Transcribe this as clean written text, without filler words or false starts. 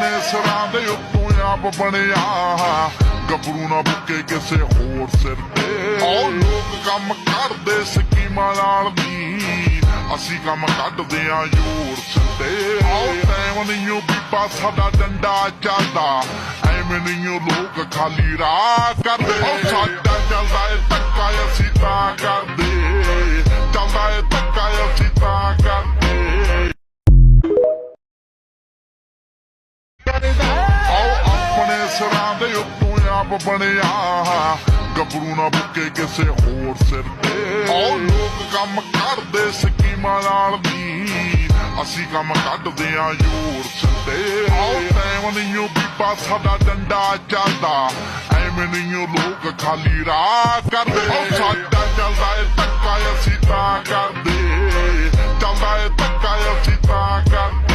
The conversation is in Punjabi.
ਆਪਣੇ ਸਿਰਾਂ ਦੇ ਉੱਤੋਂ ਆਪ ਬਣਿਆ ਗੱਭਰੂ ਨਾ ਬੁੱਕੇ ਕਿਸੇ ਹੋਰ ਸਿਰ ਤੇ। ਉਹ ਲੋਕ ਕੰਮ ਕਰਦੇ ਸਕੀਮਾਂ ਨਾਲ ਨੀ, ਅਸੀਂ ਕੰਮ ਕੱਢਦੇ ਆਂ ਜ਼ੋਰ ਸਿੱਧੇ। ਆਓ ਟਾਈਮ ਨਹੀਂ ਬੀਬਾ ਸਾਡਾ ਡੰਡਾ ਚੱਲਦਾ, ਐਵੇਂ ਨਹੀਂ ਲੋਕ ਖਾਲੀ ਰਾਹ ਕਰਦੇ। ਉਹ ਸਾਡਾ ਚੱਲਦਾ ਏ ਧੱਕਾ ਅਸੀਂ ਤਾਂ ਕਰਦੇ, ਚੱਲਦਾ ਏ ਧੱਕਾ ਅਸੀਂ ਤਾਂ ਕਰਦੇ। ਆਓ ਆਪਣੇ ਸਿਰਾਂ ਦੇ ਉੱਤੋਂ ਆਪ ਬਣਿਆ ਗੱਭਰੂ ਨਾ ਬੁੱਕੇ ਕਿਸੇ ਹੋਰ ਸਿਰ ਤੇ। ਉਹ ਲੋਕ ਕੰਮ ਕਰਦੇ ਸਕੀਮਾਂ ਨਾਲ ਨੀ, ਅਸੀਂ ਕੰਮ ਕੱਢਦੇ ਆਂ ਜ਼ੋਰ ਸਿੱਧੇ। ਆਓ ਟਾਈਮ ਨਹੀਂ ਬੀਬਾ ਸਾਡਾ ਡੰਡਾ ਚੱਲਦਾ, ਐਵੇਂ ਨਹੀਂ ਲੋਕ ਖਾਲੀ ਰਾਹ ਕਰਦੇ। ਉਹ ਸਾਡਾ ਚੱਲਦਾ ਏ ਧੱਕਾ ਅਸੀਂ ਤਾਂ ਕਰਦੇ, ਚੱਲਦਾ ਏ ਧੱਕਾ ਅਸੀਂ ਤਾਂ ਕਰਦੇ।